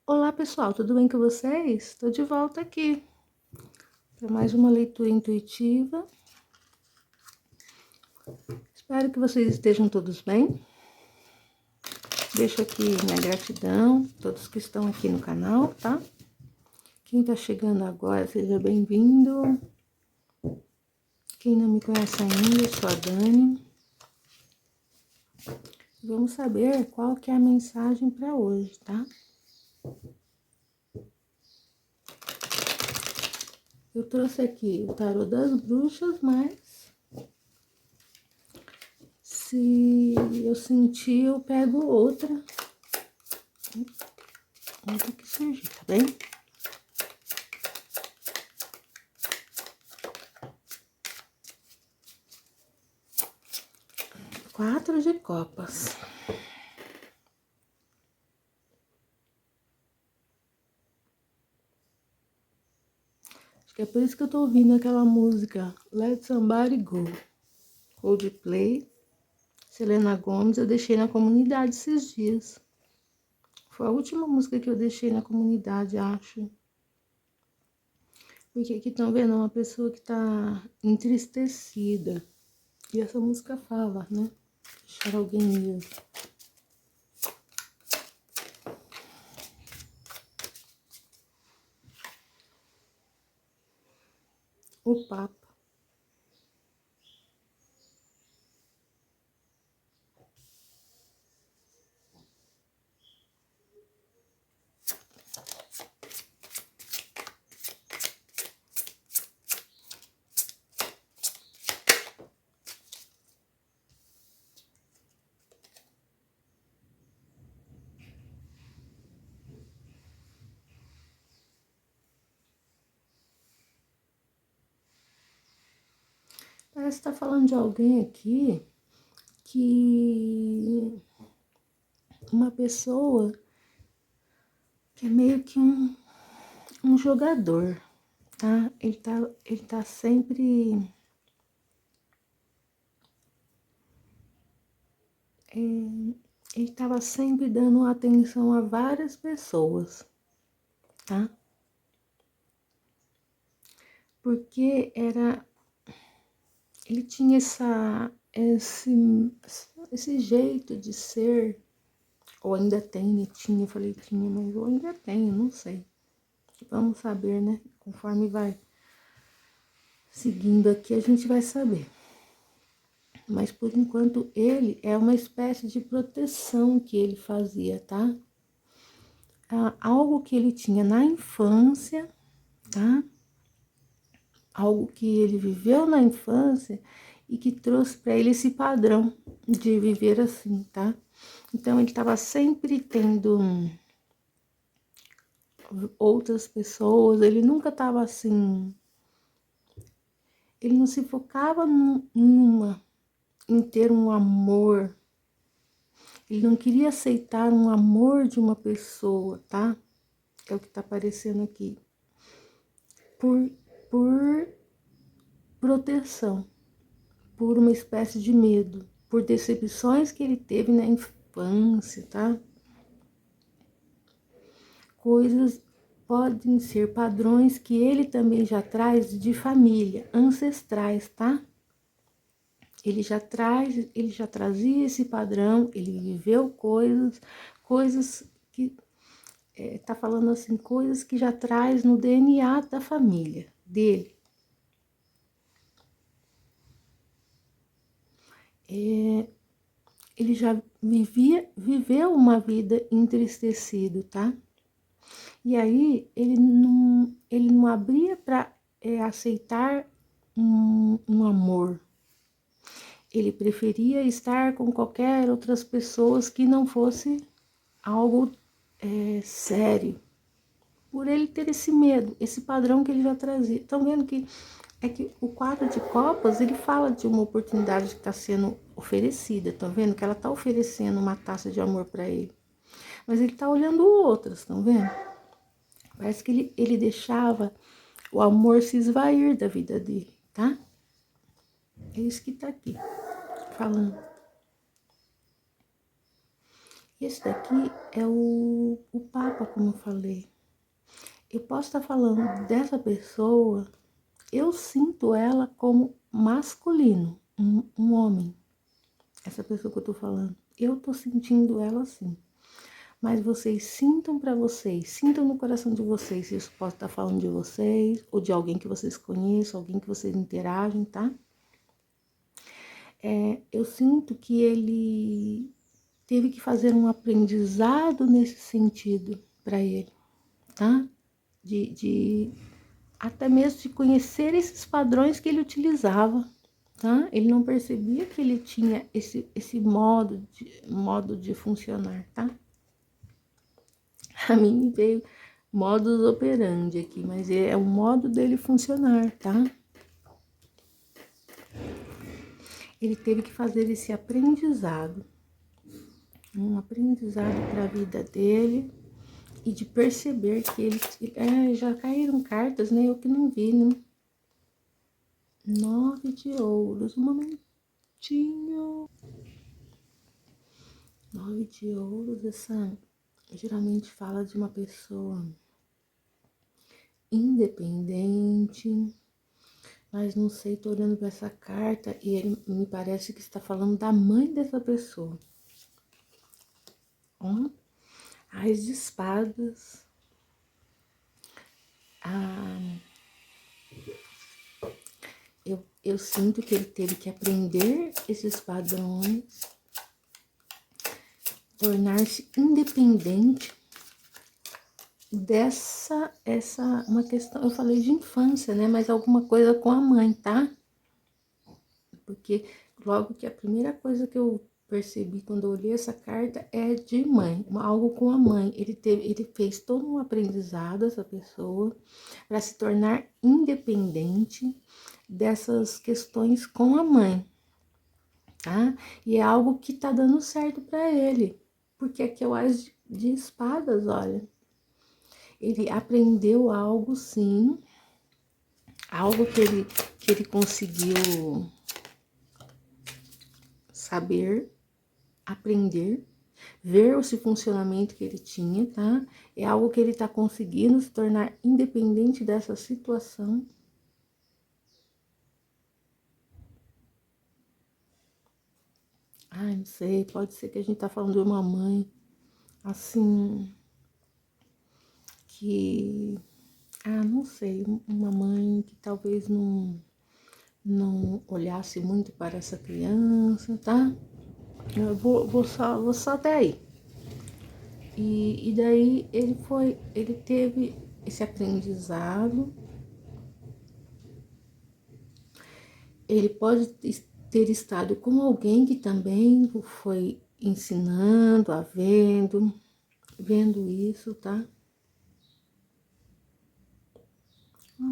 Olá pessoal, tudo bem com vocês? Estou de volta aqui para mais uma leitura intuitiva. Espero que vocês estejam todos bem. Deixo aqui minha gratidão a todos que estão aqui no canal, tá? Quem tá chegando agora, seja bem-vindo. Quem não me conhece ainda, eu sou a Dani. Vamos saber qual que é a mensagem para hoje, tá? Eu trouxe aqui o tarô das bruxas, mas se eu sentir, eu pego outra que surgir, tá bem? Quatro de copas. Acho que é por isso que eu tô ouvindo aquela música Let Somebody Go, Coldplay, Selena Gomez. Eu deixei na comunidade esses dias. Foi a última música que eu deixei na comunidade, acho. Porque aqui estão vendo uma pessoa que tá entristecida. E essa música fala, né? Deixar alguém ir. O Papa. Parece que tá falando de alguém aqui que... Uma pessoa que é meio que um jogador, tá? Ele tá sempre... ele tava sempre dando atenção a várias pessoas, tá? Porque ele tinha esse jeito de ser, ou ainda tem, né? Tinha, eu falei tinha, mas eu ainda tenho, não sei. Vamos saber, né? Conforme vai seguindo aqui, a gente vai saber. Mas por enquanto ele é uma espécie de proteção que ele fazia, tá? Algo que ele tinha na infância, tá? Algo que ele viveu na infância e que trouxe para ele esse padrão de viver assim, tá? Então ele estava sempre tendo outras pessoas, ele nunca estava assim, ele não se focava em ter um amor. Ele não queria aceitar um amor de uma pessoa, tá? É o que tá aparecendo aqui. Por proteção, por uma espécie de medo, por decepções que ele teve na infância, tá? Coisas podem ser padrões que ele também já traz de família, ancestrais, tá? Ele já trazia esse padrão, ele viveu coisas que tá falando assim, coisas que já traz no DNA da família dele. Ele já viveu uma vida entristecido, tá? E aí ele não abria para aceitar um amor. Ele preferia estar com qualquer outras pessoas que não fosse algo sério. Por ele ter esse medo, esse padrão que ele já trazia. Estão vendo que o quadro de copas, ele fala de uma oportunidade que está sendo oferecida. Estão vendo que ela está oferecendo uma taça de amor para ele. Mas ele está olhando outras, estão vendo? Parece que ele deixava o amor se esvair da vida dele, tá? É isso que tá aqui, falando. Esse daqui é o o Papa, como eu falei. Eu posso estar falando dessa pessoa, eu sinto ela como masculino, um homem. Essa pessoa que eu tô falando, eu tô sentindo ela assim. Mas vocês sintam para vocês, sintam no coração de vocês se isso pode estar falando de vocês ou de alguém que vocês conheçam, alguém que vocês interagem, tá? Eu sinto que ele teve que fazer um aprendizado nesse sentido para ele, tá? De até mesmo de conhecer esses padrões que ele utilizava, tá? Ele não percebia que ele tinha esse modo de funcionar, tá? A mim me veio modus operandi aqui, mas é o modo dele funcionar, tá? Ele teve que fazer esse aprendizado, um aprendizado para a vida dele e de perceber que ele... já caíram cartas, né? Eu que não vi, né? 9 de ouros, um momentinho. 9 de ouros, essa geralmente fala de uma pessoa independente, mas não sei, tô olhando para essa carta e ele me parece que está falando da mãe dessa pessoa. Ó, as de espadas. Eu sinto que ele teve que aprender esses padrões, tornar-se independente uma questão, eu falei de infância, né, mas alguma coisa com a mãe, tá? Porque logo que a primeira coisa que eu percebi quando eu olhei essa carta é de mãe, algo com a mãe. Ele fez todo um aprendizado, essa pessoa, para se tornar independente dessas questões com a mãe, tá? E é algo que tá dando certo para ele, porque aqui eu acho de espadas, olha. Ele aprendeu algo, sim, algo que ele conseguiu saber, aprender, ver esse funcionamento que ele tinha, tá? É algo que ele tá conseguindo se tornar independente dessa situação. Ai, não sei, pode ser que a gente tá falando de uma mãe, assim, que... não sei, uma mãe que talvez não olhasse muito para essa criança, tá? Eu vou só até aí. E daí ele teve esse aprendizado. Ele pode ter estado com alguém que também foi ensinando, vendo isso, tá?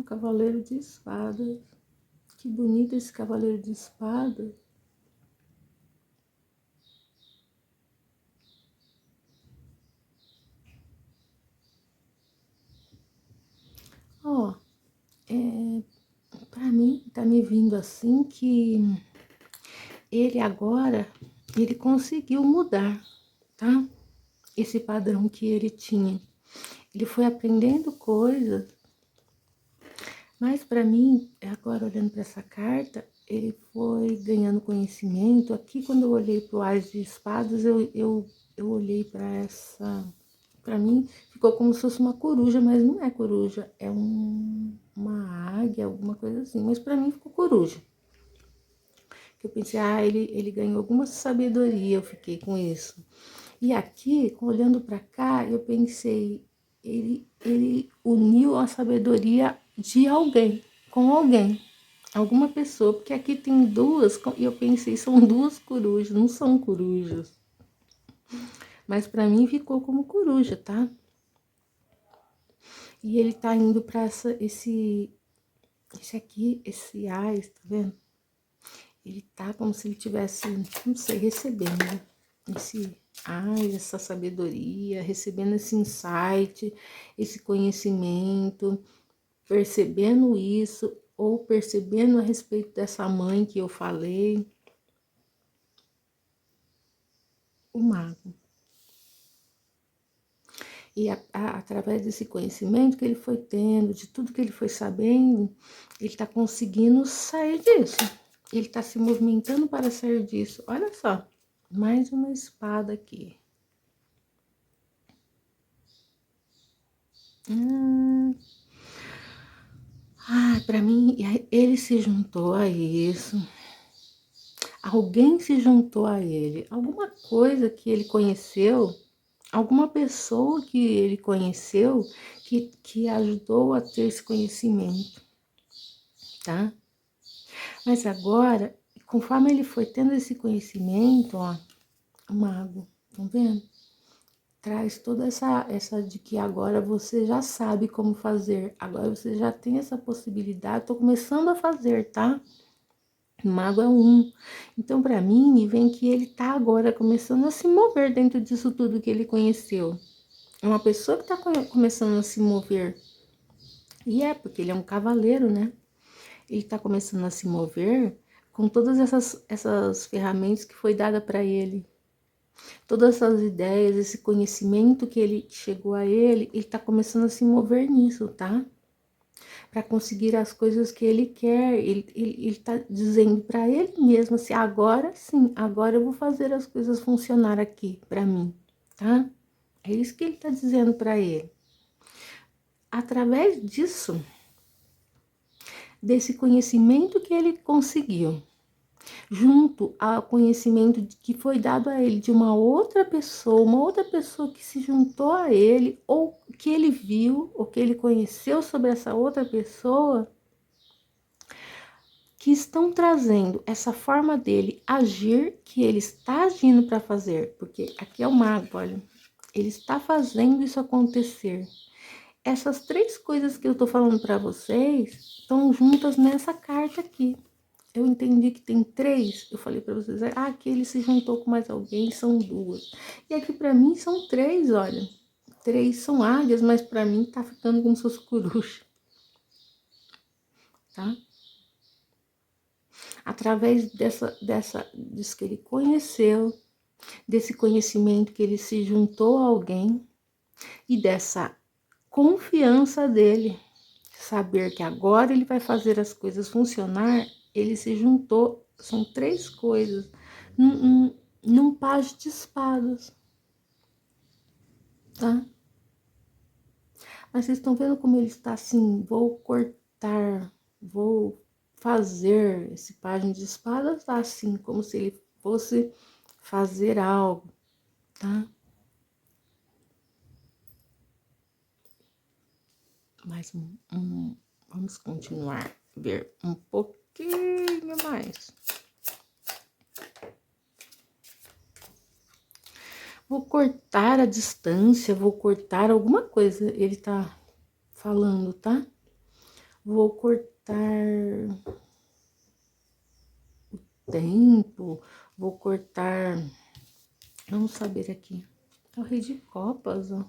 Cavaleiro de espadas. Que bonito esse cavaleiro de espadas. Ó, pra mim, tá me vindo assim que ele agora, ele conseguiu mudar, tá? Esse padrão que ele tinha. Ele foi aprendendo coisas, mas para mim, agora olhando para essa carta, ele foi ganhando conhecimento. Aqui, quando eu olhei para o Ás de Espadas, eu olhei para essa... Para mim, ficou como se fosse uma coruja, mas não é coruja, é uma águia, alguma coisa assim. Mas para mim ficou coruja. Eu pensei, ele ganhou alguma sabedoria, eu fiquei com isso. E aqui, olhando para cá, eu pensei, ele uniu a sabedoria de alguém, com alguém, alguma pessoa, porque aqui tem duas, e eu pensei, são duas corujas, não são corujas. Mas para mim ficou como coruja, tá? E ele tá indo para esse aqui, esse ás, tá vendo? Ele tá como se ele tivesse, não sei, recebendo essa sabedoria, recebendo esse insight, esse conhecimento, percebendo isso, ou percebendo a respeito dessa mãe que eu falei. O mago. E através desse conhecimento que ele foi tendo, de tudo que ele foi sabendo, ele está conseguindo sair disso. Ele está se movimentando para sair disso. Olha só, mais uma espada aqui. Para mim, ele se juntou a isso. Alguém se juntou a ele. Alguma coisa que ele conheceu, alguma pessoa que ele conheceu que ajudou a ter esse conhecimento, tá? Mas agora, conforme ele foi tendo esse conhecimento, ó, o mago, estão vendo? Traz toda essa de que agora você já sabe como fazer, agora você já tem essa possibilidade, tô começando a fazer, tá? O mago é um. Então, para mim, me vem que ele tá agora começando a se mover dentro disso tudo que ele conheceu. É uma pessoa que tá começando a se mover. E é, porque ele é um cavaleiro, né? Ele tá começando a se mover com todas essas ferramentas que foi dada para ele. Todas essas ideias, esse conhecimento que ele chegou a ele tá começando a se mover nisso, tá? Para conseguir as coisas que ele quer. Ele tá dizendo para ele mesmo assim: agora sim, agora eu vou fazer as coisas funcionar aqui para mim, tá? É isso que ele tá dizendo para ele. Através disso, desse conhecimento que ele conseguiu, junto ao conhecimento que foi dado a ele de uma outra pessoa que se juntou a ele, ou que ele viu, ou que ele conheceu sobre essa outra pessoa, que estão trazendo essa forma dele agir, que ele está agindo para fazer, porque aqui é o mago, olha, ele está fazendo isso acontecer. Essas três coisas que eu tô falando para vocês estão juntas nessa carta aqui. Eu entendi que tem três. Eu falei para vocês, que ele se juntou com mais alguém, são duas. E aqui para mim são três, olha. Três são águias, mas para mim tá ficando como se fosse coruja. Tá? Através disso que ele conheceu, desse conhecimento que ele se juntou a alguém e dessa confiança dele, saber que agora ele vai fazer as coisas funcionar, ele se juntou, são três coisas, num pajem de espadas, tá? Mas vocês estão vendo como ele está assim, vou cortar, vou fazer, esse pajem de espadas tá assim, como se ele fosse fazer algo, tá? Mais vamos continuar, ver um pouquinho mais. Vou cortar a distância, vou cortar alguma coisa, ele tá falando, tá? Vou cortar o tempo, vou cortar. Vamos saber aqui. É o rei de copas, ó.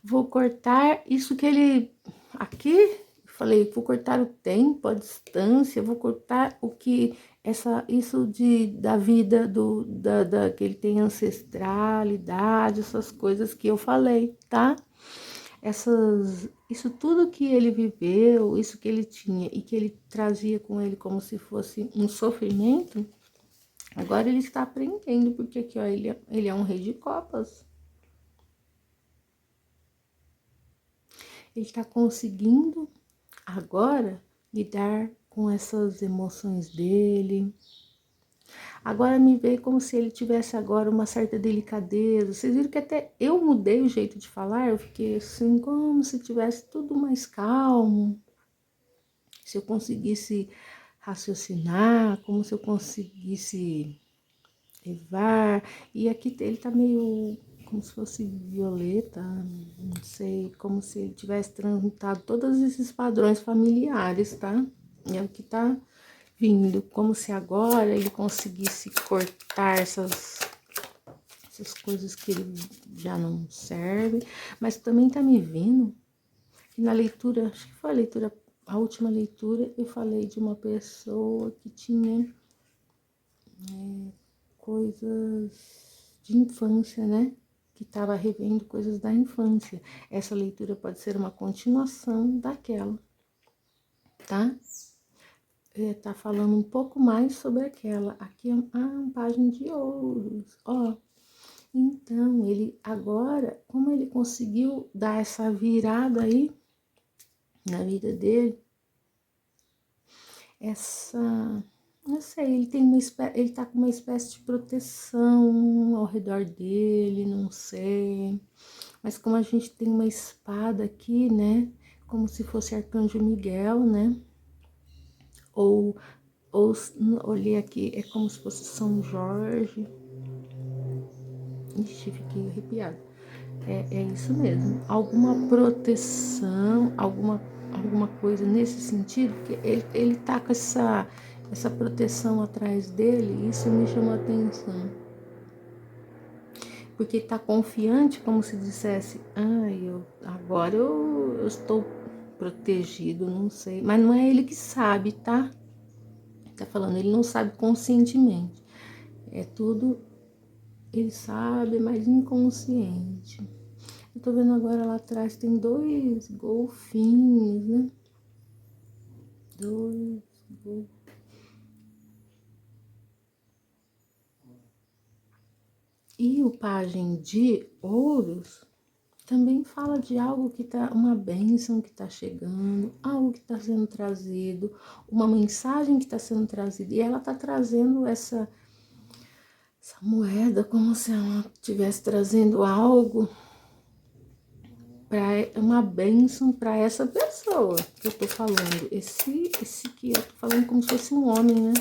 Vou cortar isso que ele. Aqui, falei, vou cortar o tempo, a distância, vou cortar o que. Isso da vida que ele tem ancestralidade, essas coisas que eu falei, tá? Isso tudo que ele viveu, isso que ele tinha e que ele trazia com ele como se fosse um sofrimento, agora ele está aprendendo, porque aqui, ó, ele é um rei de copas. Ele está conseguindo agora lidar com essas emoções dele. Agora me veio como se ele tivesse agora uma certa delicadeza. Vocês viram que até eu mudei o jeito de falar, eu fiquei assim, como se tivesse tudo mais calmo. Se eu conseguisse raciocinar, como se eu conseguisse levar. E aqui ele tá meio como se fosse violeta, não sei, como se ele tivesse transmutado todos esses padrões familiares, tá? E é o que tá vindo, como se agora ele conseguisse cortar essas coisas que ele já não serve, mas também tá me vendo que na leitura, acho que foi a última leitura, eu falei de uma pessoa que tinha coisas de infância, né? que estava revendo coisas da infância. Essa leitura pode ser uma continuação daquela, tá? Tá falando um pouco mais sobre aquela. Aqui é uma página de ouros, ó. Então, ele agora, como ele conseguiu dar essa virada aí na vida dele, não sei, ele tá com uma espécie de proteção ao redor dele, não sei. Mas como a gente tem uma espada aqui, né? Como se fosse Arcanjo Miguel, né? Ou, ou olhei aqui, é como se fosse São Jorge. Ixi, fiquei arrepiada. É isso mesmo. Alguma proteção, alguma coisa nesse sentido, porque ele tá com essa proteção atrás dele, e isso me chamou a atenção. Porque tá confiante, como se dissesse, agora eu estou protegido, não sei. Mas não é ele que sabe, tá? Tá falando, ele não sabe conscientemente. É tudo, ele sabe, mas inconsciente. Eu tô vendo agora lá atrás, tem 2 golfinhos, né? 2 golfinhos. E o pajem de ouros também fala de algo que tá, uma bênção que tá chegando, algo que tá sendo trazido, uma mensagem que tá sendo trazida. E ela tá trazendo essa moeda como se ela estivesse trazendo algo para uma bênção para essa pessoa que eu tô falando. Esse que eu tô falando como se fosse um homem, né?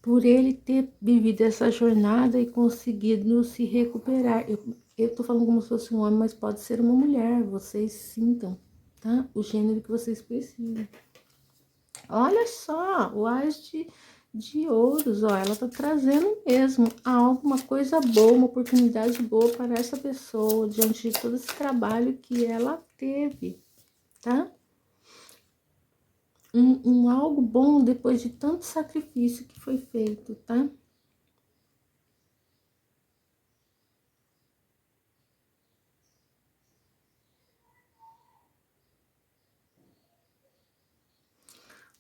Por ele ter vivido essa jornada e conseguido se recuperar. Eu tô falando como se fosse um homem, mas pode ser uma mulher. Vocês sintam, tá? O gênero que vocês precisam. Olha só, o Ás de Ouros, ó, ela tá trazendo mesmo alguma coisa boa, uma oportunidade boa para essa pessoa, diante de todo esse trabalho que ela teve, tá? Algo bom depois de tanto sacrifício que foi feito, tá?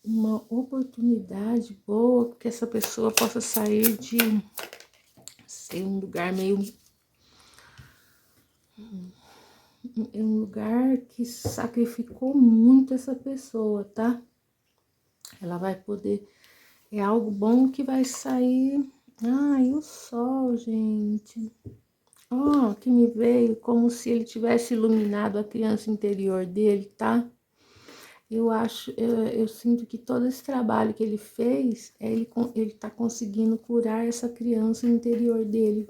Uma oportunidade boa que essa pessoa possa sair de ser um lugar meio um lugar que sacrificou muito essa pessoa, tá? Ela vai poder, é algo bom que vai sair. Ai, o sol, gente. Ó, que me veio como se ele tivesse iluminado a criança interior dele, tá? Eu sinto que todo esse trabalho que ele fez, ele tá conseguindo curar essa criança interior dele,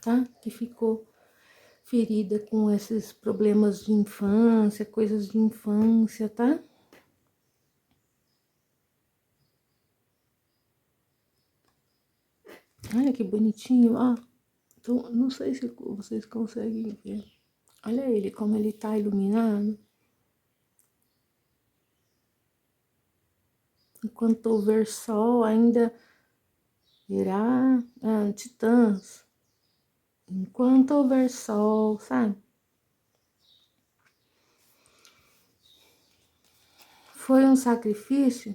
tá? Que ficou ferida com esses problemas de infância, coisas de infância, tá? Olha que bonitinho, ó. Então, não sei se vocês conseguem ver. Olha ele, como ele tá iluminado. Enquanto houver sol, ainda virá titãs. Enquanto houver sol, sabe? Foi um sacrifício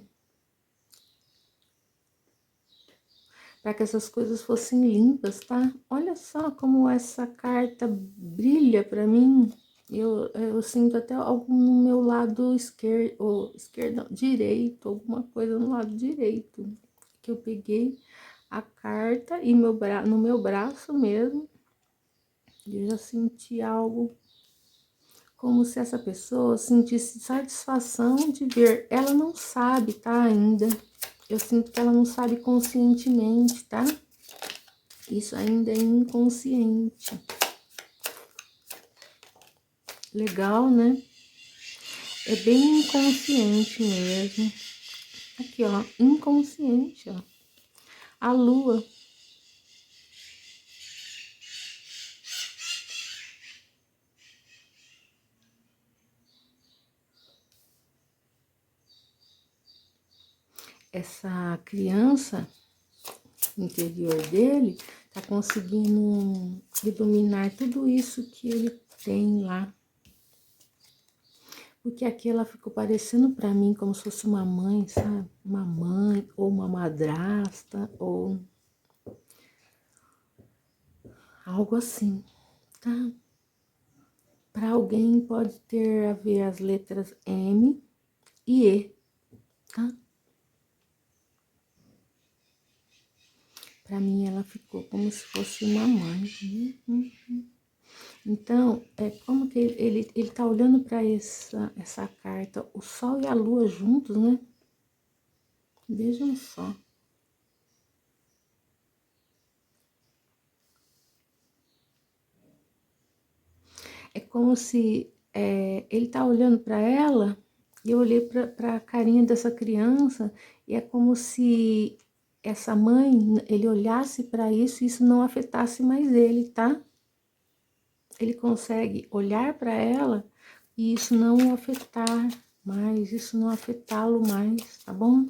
para que essas coisas fossem limpas, tá? Olha só como essa carta brilha para mim. Eu sinto até algo no meu lado esquerdo, ou esquerdo, não, direito, alguma coisa no lado direito. Que eu peguei a carta e no meu braço mesmo, eu já senti algo como se essa pessoa sentisse satisfação de ver. Ela não sabe, tá, ainda. Eu sinto que ela não sabe conscientemente, tá? Isso ainda é inconsciente. Legal, né? É bem inconsciente mesmo. Aqui, ó, inconsciente, ó. A lua. Essa criança interior dele tá conseguindo iluminar tudo isso que ele tem lá. Porque aqui ela ficou parecendo pra mim como se fosse uma mãe, sabe? Uma mãe, ou uma madrasta, ou algo assim, tá? Para alguém pode ter a ver as letras M e E, tá? Para mim ela ficou como se fosse uma mãe. Então, é como que ele tá olhando para essa carta, o sol e a lua juntos, né? Vejam só. É como se ele tá olhando para ela e eu olhei para a carinha dessa criança e é como se essa mãe, ele olhasse para isso e isso não afetasse mais ele, tá? Ele consegue olhar para ela e isso não o afetar mais, isso não afetá-lo mais, tá bom?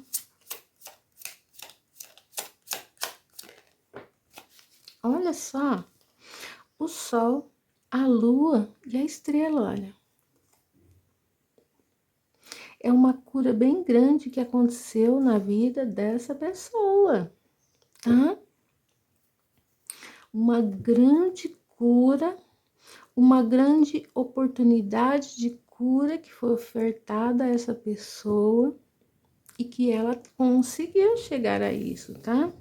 Olha só, o sol, a lua e a estrela, olha. É uma cura bem grande que aconteceu na vida dessa pessoa, tá? Uma grande cura, uma grande oportunidade de cura que foi ofertada a essa pessoa e que ela conseguiu chegar a isso, tá?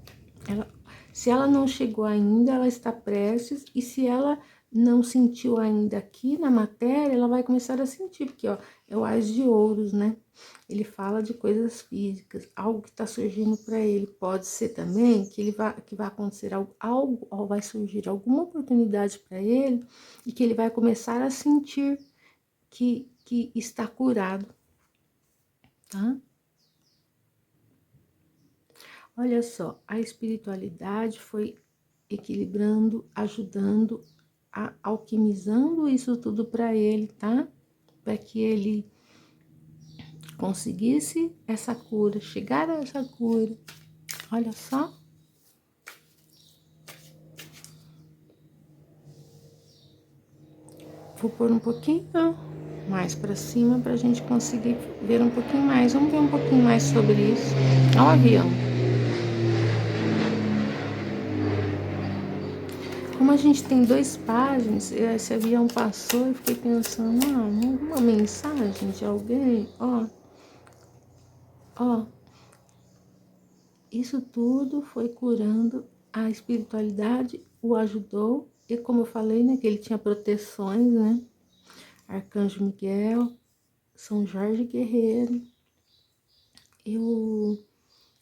Se ela não chegou ainda, ela está prestes, e se ela não sentiu ainda aqui na matéria, ela vai começar a sentir, porque ó, é o Ás de Ouros, né? Ele fala de coisas físicas, algo que está surgindo para ele. Pode ser também que vai acontecer algo, ou vai surgir alguma oportunidade para ele e que ele vai começar a sentir que está curado, tá? Olha só, a espiritualidade foi equilibrando, ajudando, alquimizando isso tudo para ele, tá? Para que ele conseguisse essa cura, chegar a essa cura. Olha só. Vou pôr um pouquinho mais para cima para a gente conseguir ver um pouquinho mais. Vamos ver um pouquinho mais sobre isso. Olha o avião. Como a gente tem 2 páginas, esse avião passou e fiquei pensando, uma mensagem de alguém, ó, isso tudo foi curando, a espiritualidade o ajudou, e como eu falei, né, que ele tinha proteções, né, Arcanjo Miguel, São Jorge Guerreiro,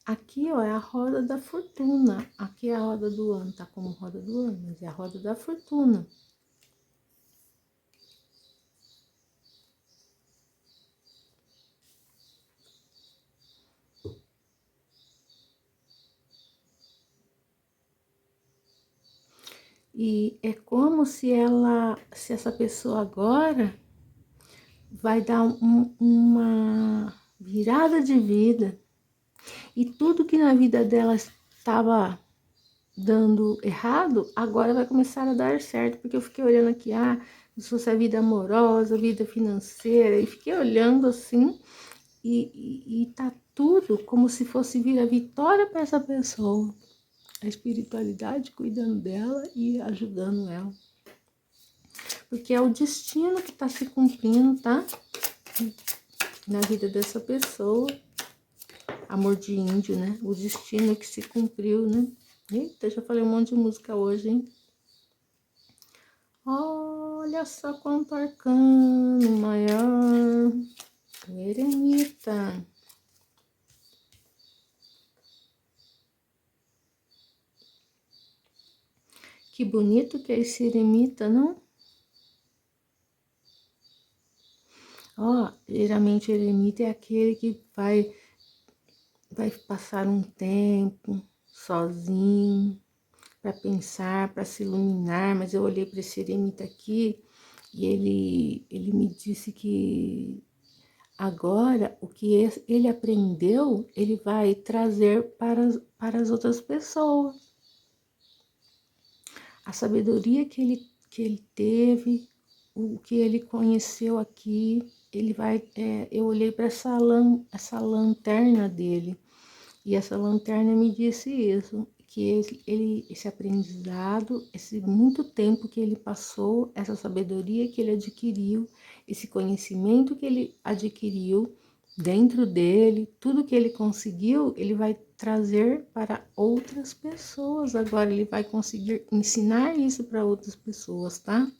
aqui, ó, é a roda da fortuna, aqui é a roda do ano, tá como roda do ano, mas é a roda da fortuna. E é como se essa pessoa agora vai dar uma virada de vida. E tudo que na vida dela estava dando errado, agora vai começar a dar certo. Porque eu fiquei olhando aqui, se fosse a vida amorosa, a vida financeira, e fiquei olhando assim, e tá tudo como se fosse vir a vitória para essa pessoa. A espiritualidade cuidando dela e ajudando ela. Porque é o destino que tá se cumprindo, tá? Na vida dessa pessoa. Amor de índio, né? O destino que se cumpriu, né? Eita, já falei um monte de música hoje, hein? Olha só quanto arcano maior. O eremita. Que bonito que é esse eremita, não? Ó, geralmente o eremita é aquele que vai passar um tempo sozinho, para pensar, para se iluminar, mas eu olhei para esse eremita aqui e ele me disse que agora o que ele aprendeu, ele vai trazer para as outras pessoas. a sabedoria que ele teve, o que ele conheceu aqui, ele vai, eu olhei para essa lanterna dele, e essa lanterna me disse isso, que esse aprendizado, esse muito tempo que ele passou, essa sabedoria que ele adquiriu, esse conhecimento que ele adquiriu dentro dele, tudo que ele conseguiu, ele vai trazer para outras pessoas. Agora ele vai conseguir ensinar isso para outras pessoas, tá?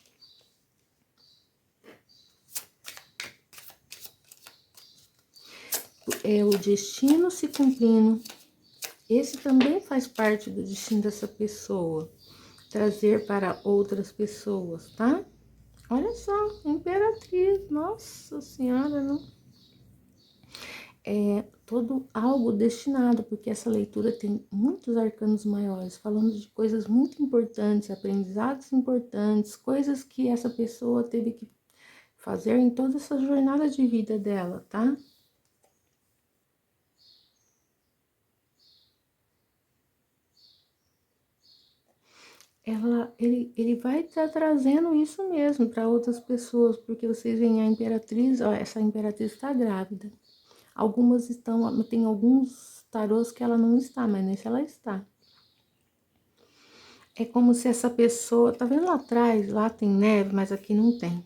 É o destino se cumprindo. Esse também faz parte do destino dessa pessoa, trazer para outras pessoas, tá? Olha só, imperatriz, nossa senhora, não? É todo algo destinado, porque essa leitura tem muitos arcanos maiores, falando de coisas muito importantes, aprendizados importantes, coisas que essa pessoa teve que fazer em toda essa jornada de vida dela, tá? Ele vai estar trazendo isso mesmo para outras pessoas, porque vocês veem a imperatriz, ó, essa imperatriz está grávida. Algumas estão, tem alguns tarôs que ela não está, mas nesse ela está. É como se essa pessoa, tá vendo lá atrás, lá tem neve, mas aqui não tem.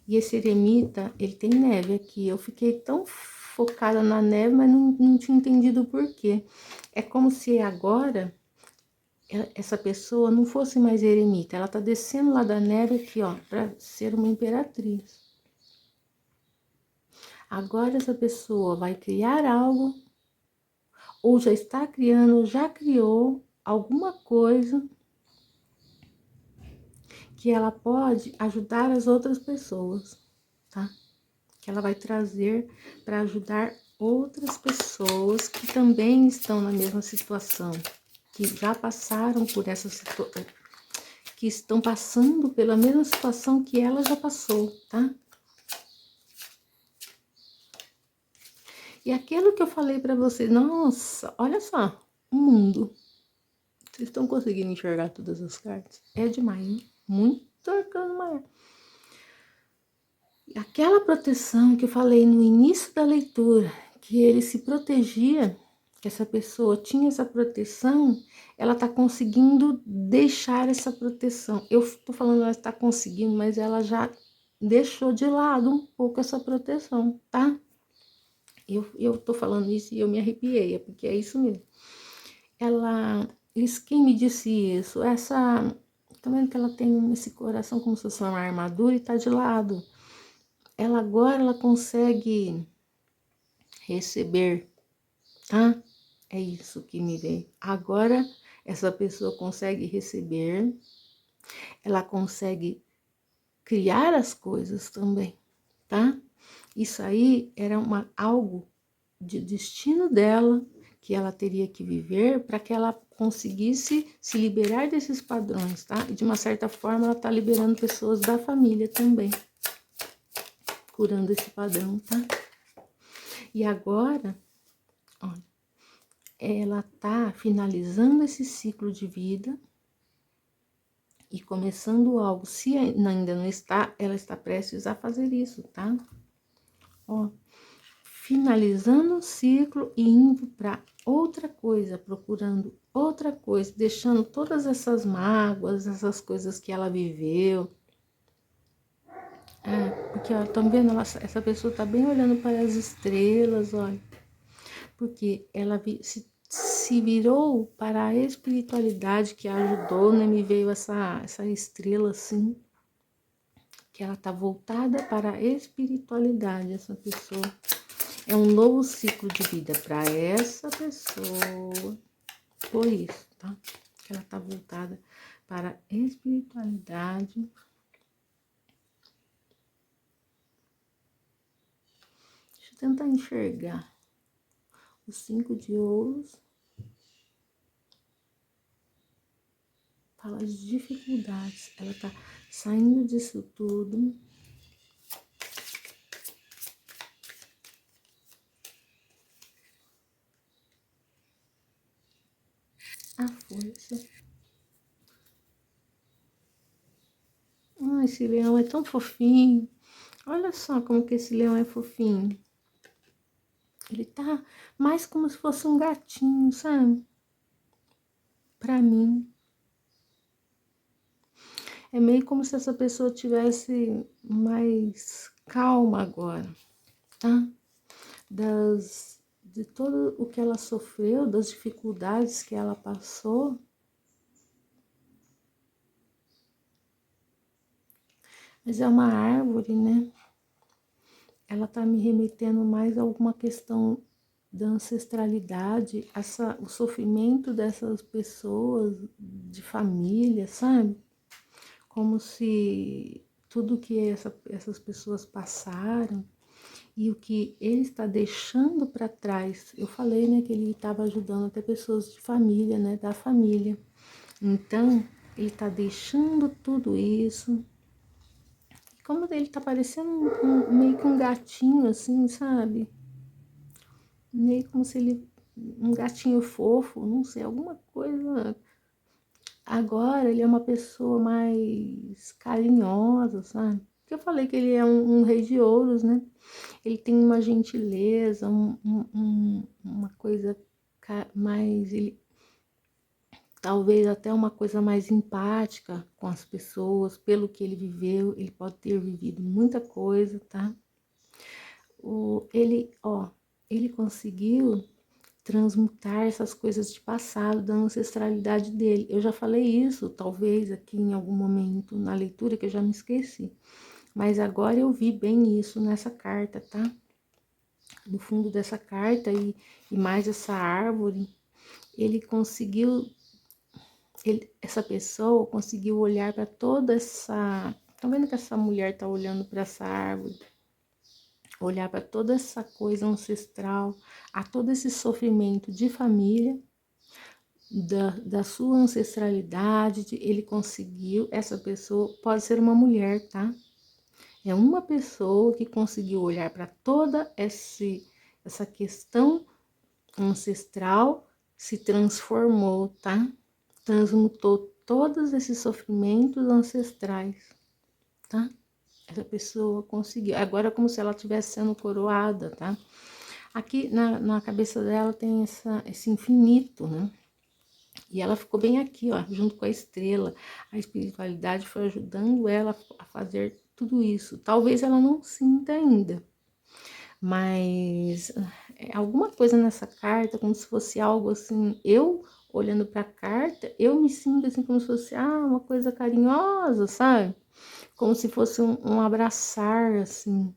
E esse eremita, ele tem neve aqui. Eu fiquei tão focada na neve, mas não tinha entendido o porquê. É como se agora essa pessoa não fosse mais eremita, ela tá descendo lá da neve aqui, ó, para ser uma imperatriz. Agora essa pessoa vai criar algo, ou já está criando, ou já criou alguma coisa que ela pode ajudar as outras pessoas, tá? Que ela vai trazer para ajudar outras pessoas que também estão na mesma situação, que já passaram por essa situação, que estão passando pela mesma situação que ela já passou, tá? E aquilo que eu falei para vocês, nossa, olha só, o mundo. Vocês estão conseguindo enxergar todas as cartas? É demais, hein? Muito arcano maior. E aquela proteção que eu falei no início da leitura, que ele se protegia, que essa pessoa tinha essa proteção, ela tá conseguindo deixar essa proteção. Eu tô falando ela está conseguindo, mas ela já deixou de lado um pouco essa proteção, tá? Eu tô falando isso e eu me arrepiei, é porque é isso mesmo. Quem me disse isso? Tá vendo que ela tem esse coração como se fosse uma armadura e tá de lado. Ela agora, ela consegue receber, tá? É isso que me veio. Agora, essa pessoa consegue receber, ela consegue criar as coisas também, tá? Isso aí era algo de destino dela, que ela teria que viver para que ela conseguisse se liberar desses padrões, tá? E de uma certa forma ela tá liberando pessoas da família também, curando esse padrão, tá? E agora, olha, ela tá finalizando esse ciclo de vida e começando algo. Se ainda não está, ela está prestes a fazer isso, tá? Ó, finalizando o ciclo e indo para outra coisa, procurando outra coisa, deixando todas essas mágoas, essas coisas que ela viveu. Porque, ó, estão vendo? Essa pessoa tá bem olhando para as estrelas, olha. Porque ela se virou para a espiritualidade que a ajudou, né? Me veio essa estrela assim, que ela tá voltada para a espiritualidade, essa pessoa. É um novo ciclo de vida para essa pessoa. Por isso, tá? Que ela tá voltada para a espiritualidade. Deixa eu tentar enxergar. Os 5 de ouros. Fala de dificuldades. Ela tá saindo disso tudo. A força. Ah, esse leão é tão fofinho. Olha só como que esse leão é fofinho. Ele tá mais como se fosse um gatinho, sabe? Pra mim. É meio como se essa pessoa tivesse mais calma agora, tá? De todo o que ela sofreu, das dificuldades que ela passou. Mas é uma árvore, né? Ela tá me remetendo mais a alguma questão da ancestralidade, o sofrimento dessas pessoas, de família, sabe? Como se tudo que essas pessoas passaram e o que ele está deixando para trás. Eu falei, né, que ele estava ajudando até pessoas de família, né, da família. Então, ele está deixando tudo isso. E como ele está parecendo meio que um gatinho, assim, sabe? Meio como se ele... Um gatinho fofo, não sei, alguma coisa. Agora ele é uma pessoa mais carinhosa, sabe? Porque eu falei que ele é um rei de ouros, né? Ele tem uma gentileza, uma coisa mais, ele talvez até uma coisa mais empática com as pessoas, pelo que ele viveu, ele pode ter vivido muita coisa, tá? Ele conseguiu transmutar essas coisas de passado, da ancestralidade dele. Eu já falei isso, talvez, aqui em algum momento na leitura, que eu já me esqueci. Mas agora eu vi bem isso nessa carta, tá? No fundo dessa carta e mais essa árvore, ele conseguiu, essa pessoa conseguiu olhar para toda essa... Tá vendo que essa mulher tá olhando para essa árvore? Olhar para toda essa coisa ancestral, a todo esse sofrimento de família, da sua ancestralidade, ele conseguiu, essa pessoa pode ser uma mulher, tá? É uma pessoa que conseguiu olhar para toda essa questão ancestral, se transformou, tá? Transmutou todos esses sofrimentos ancestrais, tá? Essa pessoa conseguiu. Agora é como se ela estivesse sendo coroada, tá? Aqui na cabeça dela tem esse infinito, né? E ela ficou bem aqui, ó, junto com a estrela. A espiritualidade foi ajudando ela a fazer tudo isso. Talvez ela não sinta ainda, mas é alguma coisa nessa carta, como se fosse algo assim, eu olhando para a carta, eu me sinto assim como se fosse uma coisa carinhosa, sabe? Como se fosse um abraçar, assim.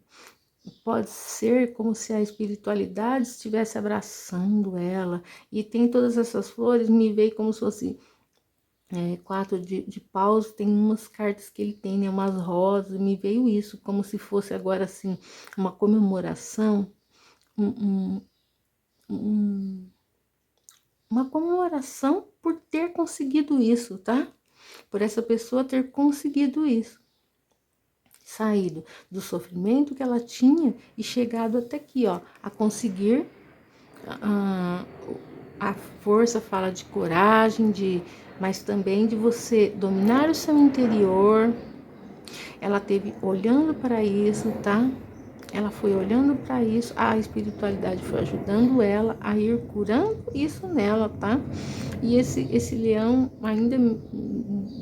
Pode ser como se a espiritualidade estivesse abraçando ela. E tem todas essas flores, me veio como se fosse quatro de paus, tem umas cartas que ele tem, né, umas rosas, me veio isso, como se fosse agora assim, uma comemoração, um, um, um, uma comemoração por ter conseguido isso, tá? Por essa pessoa ter conseguido isso. Saído do sofrimento que ela tinha e chegado até aqui, ó, a conseguir a força fala de coragem, mas também de você dominar o seu interior. Ela teve olhando para isso, tá? Ela foi olhando para isso, a espiritualidade foi ajudando ela a ir curando isso nela, tá? E esse leão ainda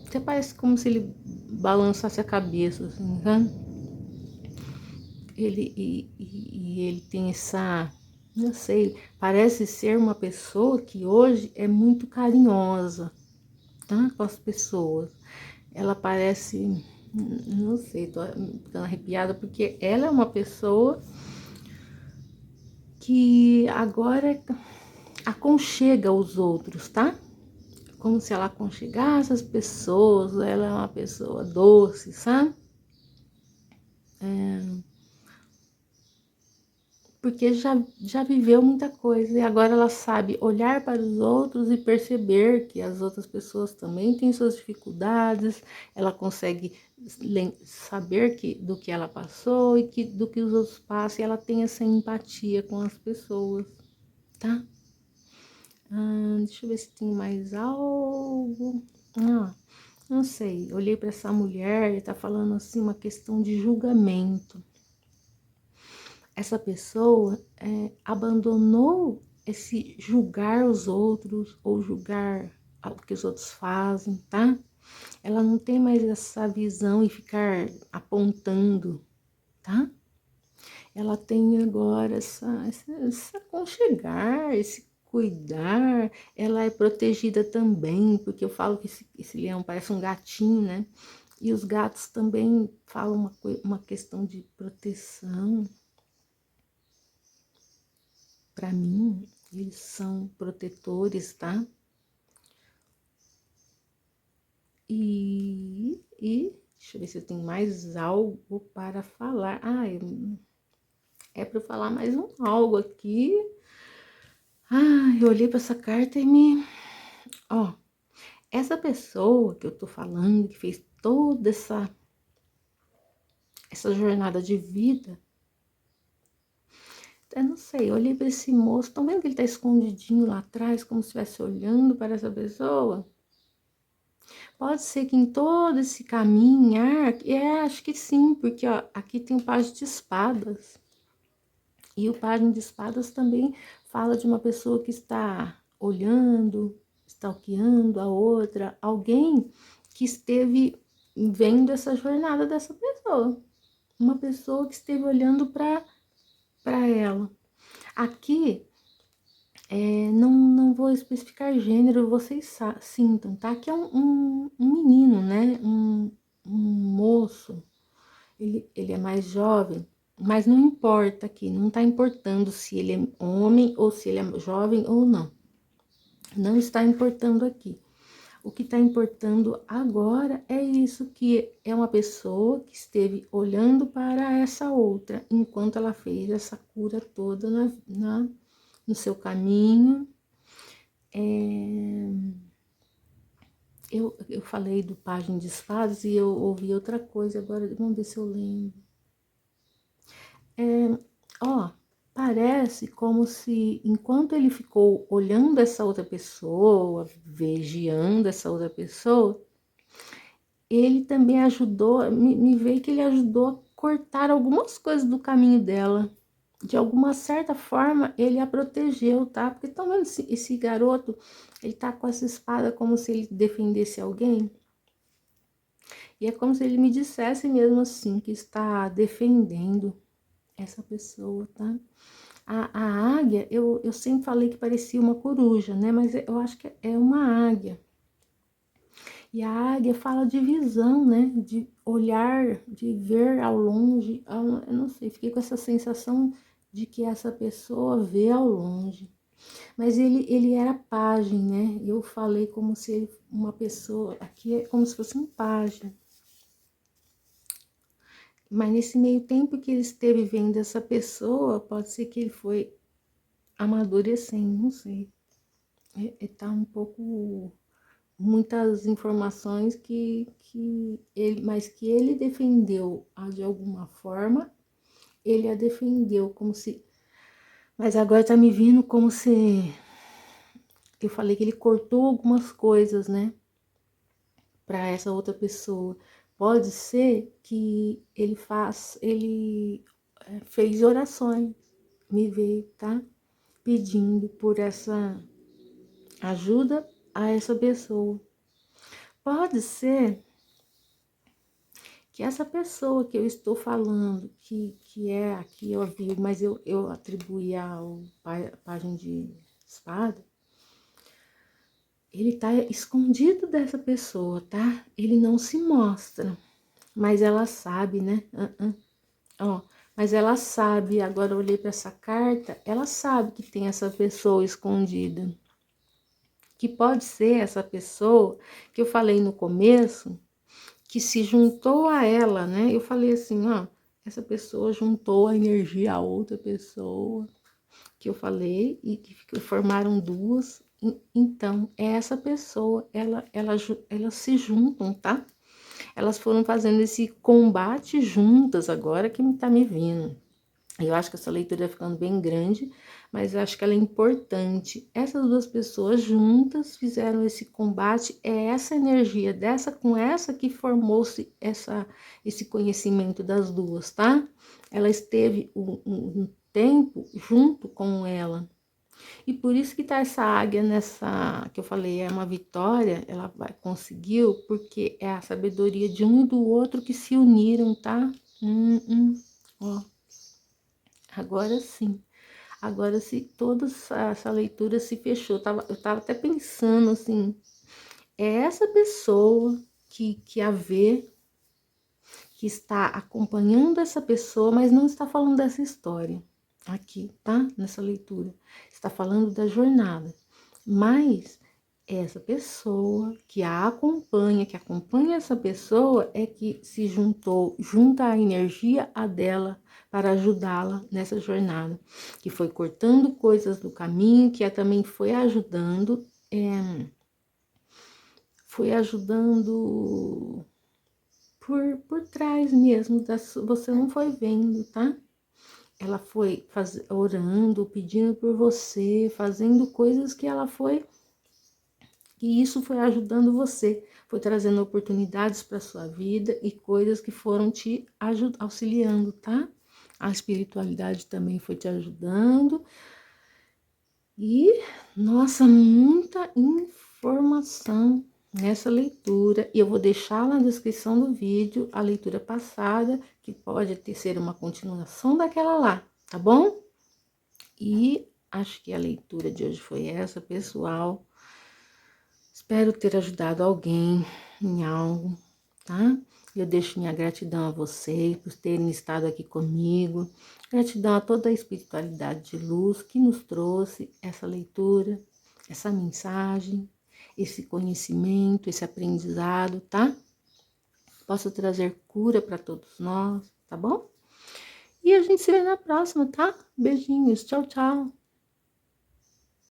até parece como se ele balançasse a cabeça, assim, tá? Ele tem essa, não sei, parece ser uma pessoa que hoje é muito carinhosa, tá? Com as pessoas. Ela parece, não sei, tô ficando arrepiada, porque ela é uma pessoa que agora aconchega os outros, tá? Como se ela aconchegasse as pessoas, ela é uma pessoa doce, sabe? Porque já viveu muita coisa e agora ela sabe olhar para os outros e perceber que as outras pessoas também têm suas dificuldades, ela consegue saber do que ela passou e do que os outros passam, e ela tem essa empatia com as pessoas, tá? Deixa eu ver se tem mais algo. Não sei, olhei para essa mulher, ele tá falando assim uma questão de julgamento. Essa pessoa abandonou esse julgar os outros ou julgar o que os outros fazem, tá? Ela não tem mais essa visão e ficar apontando, tá? Ela tem agora essa aconchegar, esse cuidar. Ela é protegida também, porque eu falo que esse leão parece um gatinho, né? E os gatos também falam uma questão de proteção. Para mim, eles são protetores, tá? Deixa eu ver se eu tenho mais algo para falar. É para eu falar mais algo aqui. Eu olhei para essa carta e Ó, essa pessoa que eu tô falando, que fez toda essa jornada de vida, eu não sei, eu olhei para esse moço, estão vendo que ele tá escondidinho lá atrás, como se estivesse olhando para essa pessoa? Pode ser que em todo esse caminhar, acho que sim, porque ó, aqui tem o pajem de espadas. E o pajem de espadas também fala de uma pessoa que está olhando, stalkeando a outra, alguém que esteve vendo essa jornada dessa pessoa. Uma pessoa que esteve olhando para ela. Aqui, não vou especificar gênero, vocês sintam, tá? Aqui é um menino, né? Um moço, ele é mais jovem, mas não importa aqui, não tá importando se ele é homem ou se ele é jovem ou não. Não está importando aqui. O que está importando agora é isso, que é uma pessoa que esteve olhando para essa outra, enquanto ela fez essa cura toda no seu caminho. Eu falei do pajem de espadas e eu ouvi outra coisa, agora vamos ver se eu lembro. Parece como se, enquanto ele ficou olhando essa outra pessoa, vigiando essa outra pessoa, ele também ajudou, me veio que ele ajudou a cortar algumas coisas do caminho dela. De alguma certa forma, ele a protegeu, tá? Porque estão vendo esse garoto, ele tá com essa espada como se ele defendesse alguém. E é como se ele me dissesse mesmo assim, que está defendendo essa pessoa, tá? A águia, eu sempre falei que parecia uma coruja, né? Mas eu acho que é uma águia. E a águia fala de visão, né? De olhar, de ver ao longe. Eu não sei, fiquei com essa sensação de que essa pessoa vê ao longe. Mas ele era pajem, né? Eu falei como se ele, uma pessoa, aqui é como se fosse um pajem. Mas nesse meio tempo que ele esteve vendo essa pessoa, pode ser que ele foi amadurecendo, não sei. Tá um pouco, muitas informações mas que ele defendeu de alguma forma, ele a defendeu como se, mas agora tá me vindo como se, eu falei que ele cortou algumas coisas, né, para essa outra pessoa. Pode ser que ele fez orações, me veio, tá? Pedindo por essa ajuda a essa pessoa. Pode ser que essa pessoa que eu estou falando, que é aqui eu vi, mas eu atribuí ao pajem de espada, ele tá escondido dessa pessoa, tá? Ele não se mostra, mas ela sabe, né? Ó, mas ela sabe, agora eu olhei para essa carta, ela sabe que tem essa pessoa escondida. Que pode ser essa pessoa que eu falei no começo, que se juntou a ela, né? Eu falei assim, ó, essa pessoa juntou a energia a outra pessoa, que eu falei, e que formaram duas. Então, essa pessoa, elas se juntam, tá? Elas foram fazendo esse combate juntas agora que tá me vindo. Eu acho que essa leitura vai ficando bem grande, mas eu acho que ela é importante. Essas duas pessoas juntas fizeram esse combate, é essa energia dessa com essa que formou-se esse conhecimento das duas, tá? Ela esteve um tempo junto com ela. E por isso que tá essa águia nessa, que eu falei, é uma vitória, ela conseguiu, porque é a sabedoria de um e do outro que se uniram, tá? Ó. Agora sim. Agora, se toda essa leitura se fechou, eu tava até pensando assim, é essa pessoa que a vê, que está acompanhando essa pessoa, mas não está falando dessa história aqui, tá? Nessa leitura. Está falando da jornada. Mas essa pessoa que a acompanha, que acompanha essa pessoa, é que se junta a energia a dela para ajudá-la nessa jornada, que foi cortando coisas do caminho, que também foi ajudando por trás mesmo, você não foi vendo, tá? Ela foi orando, pedindo por você, fazendo coisas que ela foi, e isso foi ajudando você, foi trazendo oportunidades para sua vida e coisas que foram te auxiliando, tá? A espiritualidade também foi te ajudando. E, nossa, muita informação nessa leitura. E eu vou deixar na descrição do vídeo a leitura passada, que pode ser uma continuação daquela lá, tá bom? E acho que a leitura de hoje foi essa, pessoal. Espero ter ajudado alguém em algo, tá? Eu deixo minha gratidão a vocês por terem estado aqui comigo. Gratidão a toda a espiritualidade de luz que nos trouxe essa leitura, essa mensagem, esse conhecimento, esse aprendizado, tá? Posso trazer cura para todos nós, tá bom? E a gente se vê na próxima, tá? Beijinhos, tchau, tchau.